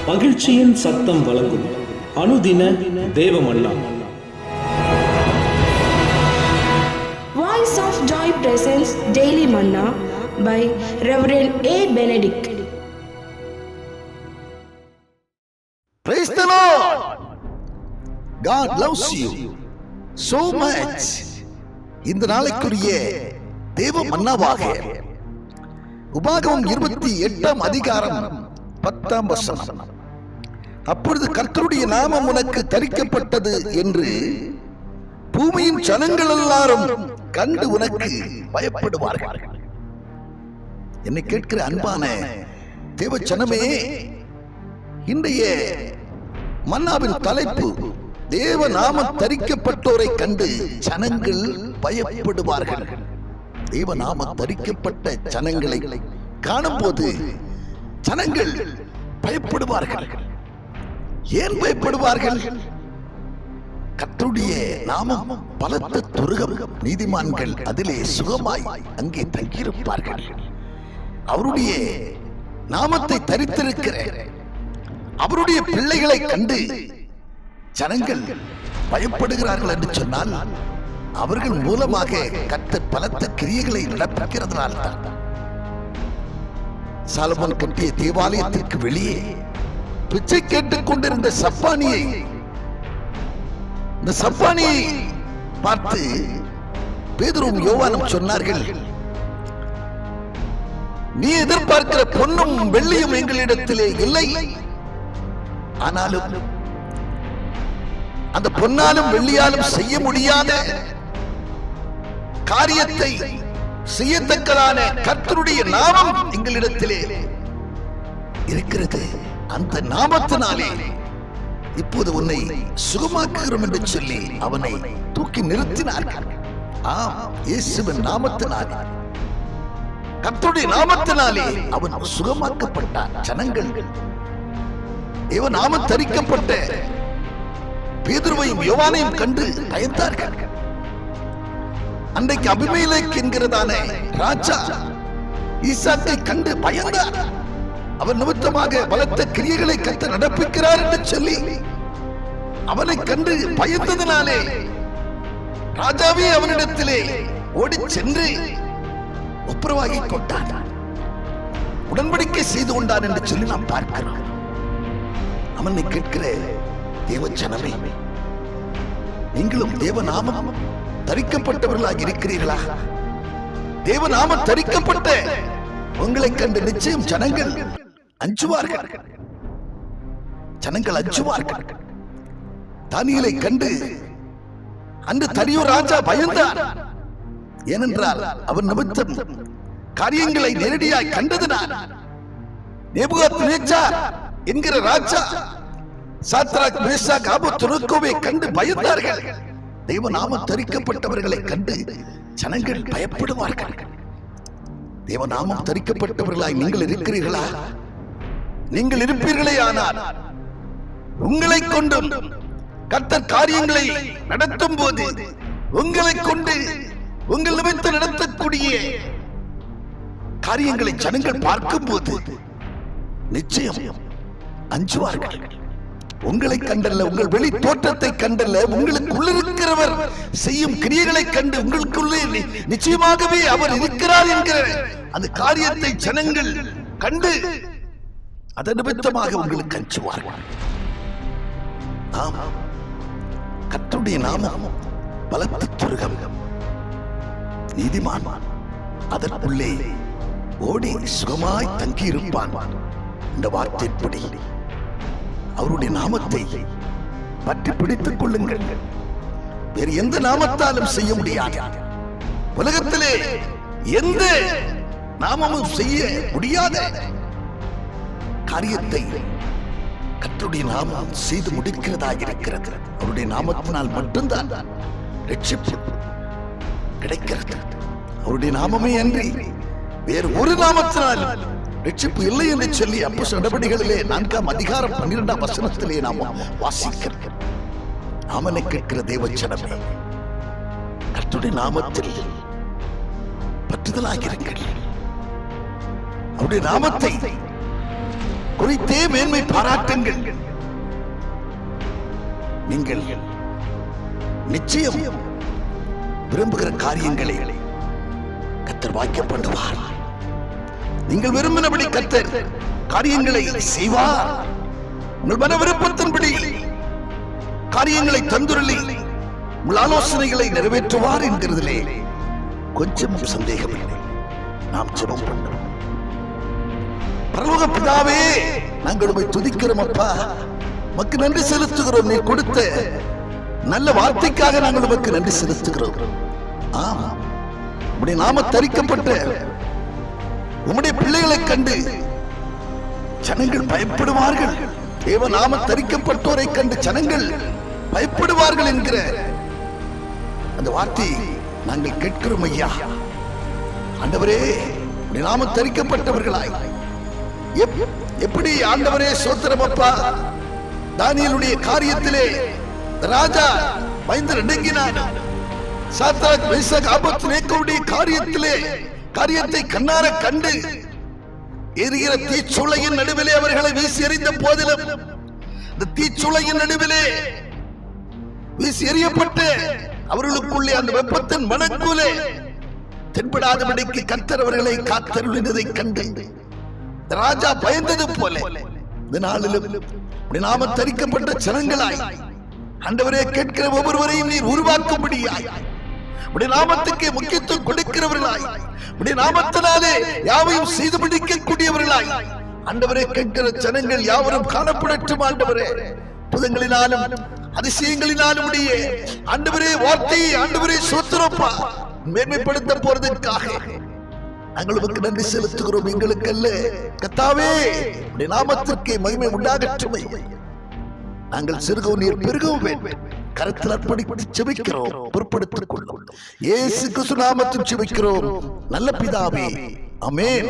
மகிழ்ச்சியின் சத்தம் வழங்கும் அனுதின தேவமன்னா. Voice of Joy presents Daily Manna by Reverend A. Benedict. Praise the Lord. God loves you so much. இந்த நாளைக்குரிய தேவ மன்னாவாக உபாகமம் 28 அதிகாரம் 10 வசனம். அப்பொழுது கர்த்தருடைய நாமம் உனக்கு தரிக்கப்பட்டது என்று பூமியின் ஜனங்கள் எல்லாரும் கண்டு உனக்கு பயப்படுவார்கள். என்னை கேட்கிற அன்பான தேவ ஜனமே, இன்றைய மன்னாவின் தலைப்பு தேவ நாமம் தரிக்கப்பட்டோரை கண்டு ஜனங்கள் பயப்படுவார்கள். தேவ நாமம் தரிக்கப்பட்ட ஜனங்களை காணும் போது ஜனங்கள் பயப்படுவார்கள். ஏன் பயப்படுவார்கள்? கர்த்தருடைய நாமம் பலத்த துருகம், நீதிமான்கள் அதிலே சுகமாய் அங்கே தங்கியிருப்பார்கள். அவருடைய நாமத்தை தரித்திருக்கிற அவருடைய பிள்ளைகளை கண்டு ஜனங்கள் பயப்படுகிறார்கள் என்று சொன்னால் அவர்கள் மூலமாக கர்த்தர் பலத்த கிரியைகளை நடப்பிக்கிறதுனால தான். சாலமோன் கட்டிய தேவாலயத்திற்கு வெளியே பிச்சை கேட்டுக் கொண்டிருந்த சப்பானியை, இந்த சப்பானியை பார்த்து பேதுருவும் யோவானும் சொன்னார்கள், நீ எதிர்பார்க்கிற பொன்னும் வெள்ளியும் எங்களிடத்திலே இல்லை, ஆனாலும் அந்த பொன்னாலும் வெள்ளியாலும் செய்ய முடியாத காரியத்தை செய்யத்தக்கதான கர்த்தருடைய நாமம் எங்களிடத்திலே இருக்கிறது. அந்த நாமத்தினாலே இப்போது உன்னை சுகமாக்குகிறோம் என்று சொல்லி அவனை தூக்கி நிறுத்தினார்கள். ஆம், இயேசுவின் நாமத்தினாலே, கர்த்தருடைய நாமத்தினாலே அவன் சுகமாக்கப்பட்டான். ஜனங்கள் தேவ நாமம் தரிக்கப்பட்ட பேதுருவையும் யோவானையும் கண்டு பயந்தார்கள். அன்றைக்கு அபிமெலேக் என்கிறதான ராஜா ஈசாக்கை கண்டு பயந்தார். அவர் நிமித்தமாக பலத்த கிரியைகளை கர்த்தர் நடப்பிக்கிறார் என்று சொல்லி அவனை கண்டு பயந்ததினாலே ராஜாவே அவனிடத்திலே ஓடி சென்று ஒப்புரவாகி கொண்டான், உடன்படிக்கை செய்து கொண்டான் என்று சொல்லி நாம் பார்க்கிறோம். அவனை கேட்கிற தேவ ஜனமே, நீங்களும் தேவ நாமம் தரிக்கப்பட்டவர்களாக இருக்கிறீர்களா? தேவ நாமம் தரிக்கப்பட்ட உங்களை கண்டு நிச்சயம் ஜனங்கள் அஞ்சுவார்கள். ஜனங்கள் அஞ்சுவார்கள். தானியேலை கண்டு அன்று தரியு ராஜா பயந்தார். ஏனென்றால் அவன் நிமித்தம் காரியங்களை நேரடியாய் கண்டதினால் நேபுகாத்நேச்சார் என்கிற ராஜா சாத்ராக், மேஷாக், ஆபேத்நேகோவை கண்டு பயந்தார்கள். தேவ நாமம் தரிக்கப்பட்டவர்களை கண்டு ஜனங்கள் பயப்படுவார்கள். தேவ நாமம் தரிக்கப்பட்டவர்களாய் நீங்கள் இருக்கிறீர்களா? நீங்கள் இருப்பீர்களே ஆனால் உங்களை கொண்டும் கர்த்தர் காரியங்களை நடத்தும் போது உங்களை கொண்டு உங்கள் நிமித்தம் நடத்தக்கூடிய காரியங்களை ஜனங்கள் பார்க்கும் போது நிச்சயம் அஞ்சுவார்கள். உங்களை கண்டல்ல, உங்கள் வெளி தோற்றத்தை கண்டல்ல, உங்களுக்குள்ள இருக்கிறவர் செய்யும் கிரியைகளை கண்டு உங்களுக்குள்ளே நிச்சயமாகவே அவர் இருக்கிறார் என்கிற அந்த காரியத்தை ஜனங்கள் கண்டு அதன் நிமித்தமாக உங்களுக்கு அஞ்சுவார்கள். கர்த்தருடைய நாமம் பலத்த துருகம், நீதிமான் அதற்குள்ளே ஓடி சுகமாய் தங்கியிருப்பான். இந்த வார்த்தைப்படி அவருடைய நாமத்தை பற்றி பிடித்துக் கொள்ளுங்கள். வேறு எந்த நாமத்தாலும் செய்ய முடியாது. உலகத்திலே எந்த நாமமும் செய்ய முடியாத காரியத்தை கர்த்தருடைய நாமம் செய்து முடிக்கிறதாக இருக்கிறது. அவருடைய நாமத்தினால் மட்டும்தான் ரட்சிப்பு கிடைக்கிறது. அவருடைய நாமமே அன்றி வேறு ஒரு நாமத்தினாலும் ரட்சிப்பு இல்லை என்று சொல்லி அப்போஸ்தலர் நடபடிகளிலே 4 அதிகாரம் 12 வசனத்திலே நாம் வாசிக்கிறோம். நாமனை கேட்கிற தேவ ஜனமே, கர்த்தருடைய நாமத்தில் பற்றுதலாக இருங்கள். அவருடைய நாமத்தை குறித்தே மேன்மை பாராட்டுங்கள். நீங்கள் நிச்சயம் விரும்புகிற காரியங்களை கர்த்தர் வாய்க்க பண்ணுவார். நீங்கள் விரும்பினபடி கர்த்தர் காரியங்களை செய்வார். உங்கள் மன விருப்பத்தின்படி காரியங்களை தந்துருளி உங்கள் ஆலோசனைகளை நிறைவேற்றுவார் என்கிறதிலே கொஞ்சமும் சந்தேகமில்லை. நாம் ஜெபம் பண்ணுவோம். பரலோக பிதாவே, நாங்கள் உம்மை துதிக்கிறோம் அப்பா. உமக்கு நன்றி செலுத்துகிறோம். நீ கொடுத்த நல்ல வார்த்தைக்காக நாங்கள் உமக்கு நன்றி செலுத்துகிறோம். ஆமா, உம்முடைய நாம தரிக்கப்பட்ட உம்முடைய பிள்ளைகளை கண்டு ஜனங்கள் பயப்படுவார்கள். தேவ நாம தரிக்கப்பட்டோரை கண்டு ஜனங்கள் பயப்படுவார்கள் என்கிற அந்த வார்த்தை நாங்கள் கேட்கிறோம் ஐயா. ஆண்டவரே, உம்முடைய நாம தரிக்கப்பட்டவர்களாய் எப்படி ஆண்டவரே சோத்திரம் அப்பா, தானியேலுடைய காரியத்திலே ராஜா பயந்து நடுங்கினான். சாத்ராக் மேஷாக் ஆபேத்நேகோவுடைய காரியத்தை கண்ணார கண்டு எரிகிற தீச்சூளையின் நடுவிலே அவர்களை வீசி எறிந்த போதிலும் இந்த தீச்சூளையின் நடுவிலே வீசி எறியப்பட்ட அவர்களுக்குள்ளே அந்த வெப்பத்தின் மனக்குலே தென்படாதபடிக்கு கர்த்தர் அவர்களை காத்தருளினதை கண்டு ராஜா பயந்தது போல இந்த நாளிலும் நாம தரிக்கப்பட்ட ஜனங்களாய் ஆண்டவரே கேட்கிற ஒவ்வொருவரையும் நீர் உருவாக்கும்படியாய் உடைய நாமத்துக்கு முக்கியத்துவம் கொடுக்கிறவர்களாய் உடைய நாமத்தினாலே யாவையும் செய்து முடிக்கக்கூடியவர்களாய் ஆண்டவரே கேட்கிற ஜனங்கள் யாவரும் காணப்படட்டும். ஆண்டவரே, புதங்களினாலும் அதிசயங்களினாலும் உடைய ஆண்டவரே வார்த்தையை ஆண்டவரே சோத்திரப்பா மேன்மைப்படுத்த போறதற்காக நாங்கள் உமக்கு நன்றி செலுத்துகிறோம். எங்களுக்கு அல்ல கர்த்தாவே, உடைய நாமத்திற்கு மகிமை உண்டாகட்டும். நாங்கள் சிறுகவும் நீர் பெருகவும் வேண்டும். கரத்தில் அர்ப்பணித்து செபிக்கிறோம். பொறுப்படுத்திக் கொள்ளும் இயேசு கிறிஸ்து நாமத்தில் செபிக்கிறோம் நல்ல பிதாவே, ஆமென்.